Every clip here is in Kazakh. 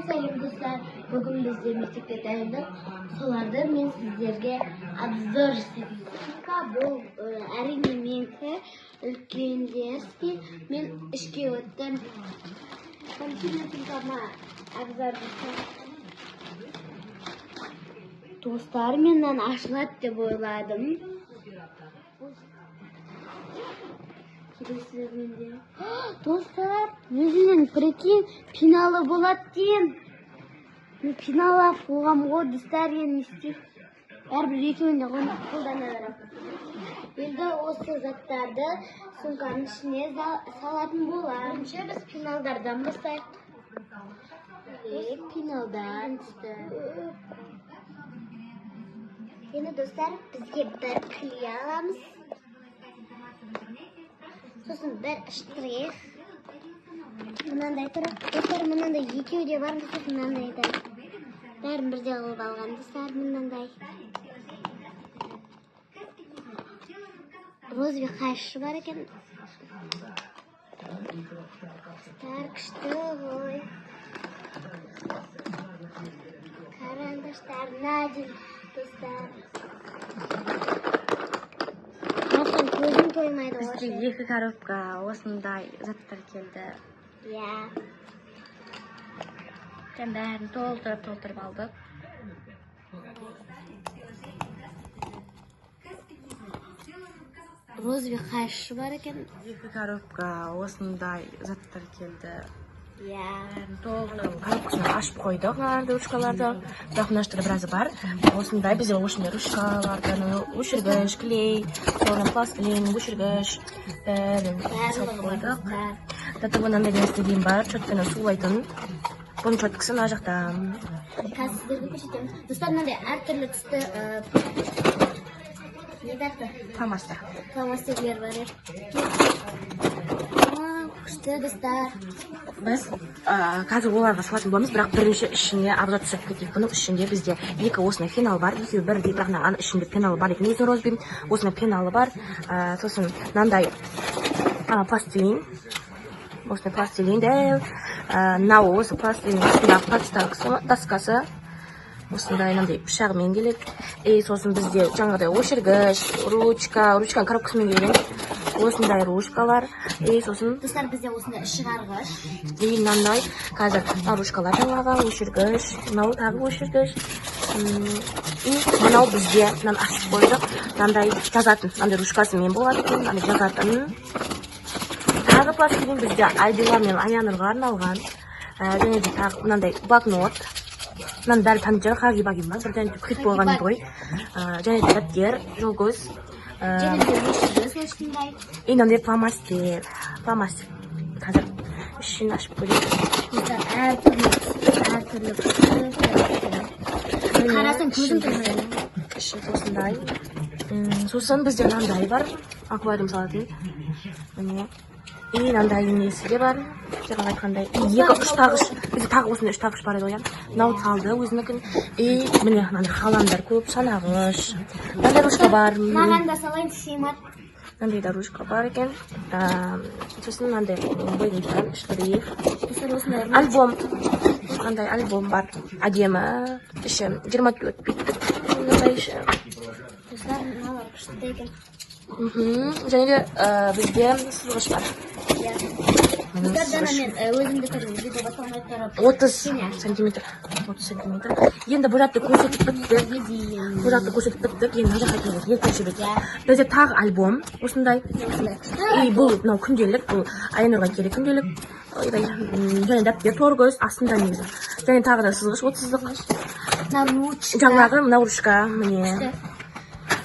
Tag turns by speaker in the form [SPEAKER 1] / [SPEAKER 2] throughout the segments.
[SPEAKER 1] Сәлем достар, бүгін бізде мектепке дайындық. Соларды мен сіздерге обзор жасаймын. Бұл әрине менікі үлкендерский. Мен ішке өттім. Обзор жасаймын. Достар, менен ашылады деп ойладым. Достар, өзінің прикинь, пиналы болады дейін. Мен пиналап қоғам ғой, достар, енді істеп. Әрбір екеуінде қолдана берем. Енді осы заттарды сумканың ішіне салатын болар. Бірінші біз пиналдардан бастайық. Пиналдан түсті. Енді достар, бізге бір клей аламыз. Сосын бір штрих. Мынандай тұрып, достар, мынандай екеу де бар, сосын мынандай да. Бәрін бірде қылып алған, достар, мынандай. Розовый қайшы бар екен. Достар, күшті ғой. Карандашдар, надин, достар. Көзім тоймайды ғой.
[SPEAKER 2] Бізге екі коробка осындай заттар келді.
[SPEAKER 1] Иә.
[SPEAKER 2] Мен бәрін толтырып алдық.
[SPEAKER 1] Розовый қайшы бар екен.
[SPEAKER 2] Екі коробка осындай заттар келді.
[SPEAKER 1] Иә.
[SPEAKER 2] Коробкасын ашып қойдық, ручкаларды. Бірақ мына жерде біразы бар. Осындай бізде осындай ручкалардан өшіргіш, клей, sonra пластилин, өшіргіш, бәрін салып қойдық. Тәті мынандай нәрсе дейін бар, чөткені сулайтын. Бұның чөткісі мына жақта.
[SPEAKER 1] Қазір сіздерге көрсетемін. Достар, мынандай әртүрлі түсті не даты?
[SPEAKER 2] Фломастер.
[SPEAKER 1] Фломастерлер бар. Күшті, достар.
[SPEAKER 2] Біз қазір оларға салатын боламыз, бірақ бірінші ішіне абзал түсіп кетейік. Бұның ішінде бізде екі осындай пенал бар, екеуі бірдей, бірақ мына ішінде пеналы бар екен. Өзі розбим, осындай пеналы бар. Сосын мынандай пластилин. Осындай пластилин дәу. Мынау осы пластилин астындағы подставка доскасы. Осындай мынандай пышағымен келеді. Сосын бізде жаңағыдай өшіргіш, ручканың коробкасымен келген. Осындай ручкалар. Сосын
[SPEAKER 1] достар, бізде осындай шығарғыш.
[SPEAKER 2] Мынандай қазір ручкалар жаңағы өшіргіш, мынау тағы өшіргіш. Мынау бізде мынаны ашып қойдық. Мынандай жазатын, мынандай ручкасымен болады екен, мынандай жазатын. Тағы пластилин бізде Айдила мен Аянұрға арналған. Және де тағы мынандай блокнот. Мынаны дәл танып жатыр, қағи-бағи бар, бірден күрт болған ғой. Және де дәптер, жол-көз.
[SPEAKER 1] Және де өшіргіш осындай.
[SPEAKER 2] Мынандай фломастер. Қазір ішін ашып көрейік.
[SPEAKER 1] Достар, әртүрлі. Қарасаң көзім тоймайды.
[SPEAKER 2] Іші осындай. Сосын бізде мынандай бар, аквариум салатын. Мынандай несі де бар. Жаңа айтқандай. Екі үш тағыш. Бізде тағы осындай үш тағыш бар еді ғой. Мынау салды өзінікін. Міне мынандай қаламдар көп, санағыш. Мынандай ручка бар.
[SPEAKER 1] Маған да салайын, симат.
[SPEAKER 2] Мынандай да ручка бар екен. Сосын мынандай бояйтын штрих. Альбом. Мынандай альбом бар. Әдемі. Іші 24 биттік. Мынандай іші.
[SPEAKER 1] Достар, мыналар күшті екен.
[SPEAKER 2] Және де бізде сызғыш бар.
[SPEAKER 1] Достардан мен өзімді көрдім.
[SPEAKER 2] 30 сантиметр. Енді бұл затты көрсетіп біттік. Енді мына жаққа келеді. Екінші бет. Бізде тағы альбом. Осындай. Бұл күнделік. Бұл Айнұрға керек күнделік. Және дәптер торгөз. Астында негізі. Және тағы да сызғыш. 30 сызғыш. Жаңағы мына ручка. Міне.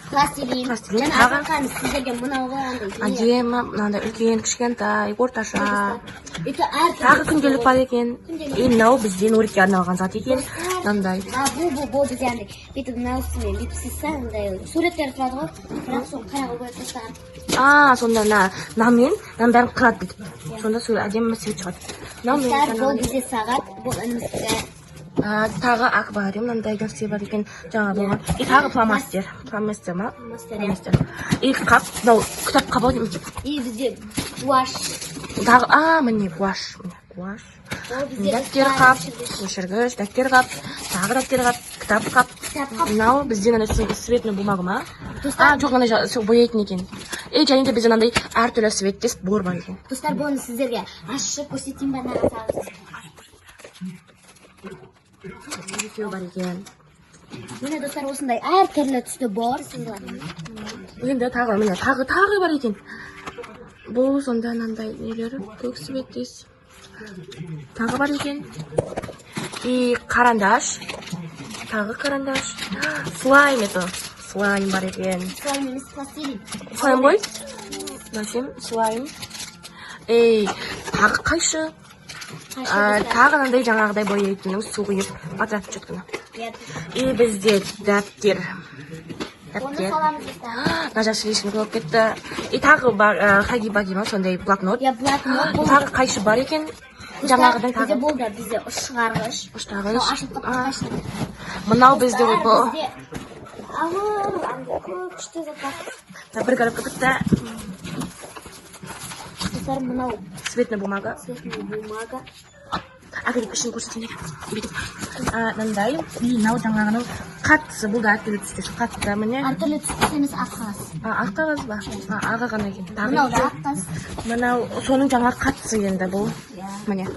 [SPEAKER 1] Пластилин.
[SPEAKER 2] Тағы
[SPEAKER 1] сіздерге мынау қойғандай.
[SPEAKER 2] Әдемі, мынандай үлкен, кішкентай, орташа. Тағы күнделік бар екен. Мынау бізде Нұрекке арналған зат екен. Мынандай.
[SPEAKER 1] Бұл бізде андай. Бүйтіп мынау үстімен бүйтіп сызса, мындай суреттер тұрады ғой. Бірақ соны қараға қойып тастаған.
[SPEAKER 2] Сонда мынамен бәрін қырады бүйтіп. Сонда сол әдемі свет шығады.
[SPEAKER 1] Бұл бізде сағат, бұл ініміздікі.
[SPEAKER 2] Тағы аквариум, мынандай нәрсе бар екен, жаңа болған. Тағы фломастер ма? Фломастер. Қап, мынау кітап қабау дейміз.
[SPEAKER 1] Бізде гуаш.
[SPEAKER 2] Тағы, міне гуаш. дәптер қап, өшіргіш, дәптер қап, тағы дәптер қап, кітап қап. Мынау бізден ана светный бумага ма? Жоқ, мына бояйтын екен. Және де бізден андай әртүрлі светтес бор бар екен.
[SPEAKER 1] Достар, бұны сіздерге ашып көрсетейін ба нағасаңыз.
[SPEAKER 2] Екеуі бар екен.
[SPEAKER 1] Міне достар, осындай әртүрлі түсті бар сіздер.
[SPEAKER 2] Енді тағы міне тағы бар екен. Бұл сонда анандай нелері көк светтес. Тағы бар екен. И карандаш. Тағы карандаш. Слайм это. Слайм бар екен.
[SPEAKER 1] Слайм емес, пластилин.
[SPEAKER 2] Слайм ғой? Мәшем, слайм. Тағы қайшы. Тағы андай жаңағыдай бояйтынның су құйып батырап жүткіні. И бізде дәптер.
[SPEAKER 1] Оны саламыз достар.
[SPEAKER 2] Нажа слишком көп кетті. И тағы бар хаги-баги ма, сондай блокнот.
[SPEAKER 1] Блокнот.
[SPEAKER 2] Тағы қайшы бар екен. Жаңағыдай
[SPEAKER 1] Бізде
[SPEAKER 2] тағы.
[SPEAKER 1] болды, бізде ұшығарғыш.
[SPEAKER 2] Ұштағыш.
[SPEAKER 1] Ашылып қайтқашын.
[SPEAKER 2] Мынау бізде бұл.
[SPEAKER 1] Ауыр, көп күшті заттар.
[SPEAKER 2] Бір қарап көпітті.
[SPEAKER 1] Достар, мынау
[SPEAKER 2] Цветная бумага.
[SPEAKER 1] цветная бумага.
[SPEAKER 2] Әкеліп ішін көрсетейін еді. Мындай. Мынау жаңағының қатысы. Бұл да әртүрлі түстес. Қатты міне.
[SPEAKER 1] Әртүрлі түсті емес ақ қағаз.
[SPEAKER 2] Ақ қағаз ба? Аға ғана екен.
[SPEAKER 1] Мынау да ақ қағаз.
[SPEAKER 2] Мынау соның жаңа қатысы енді бұл. Міне.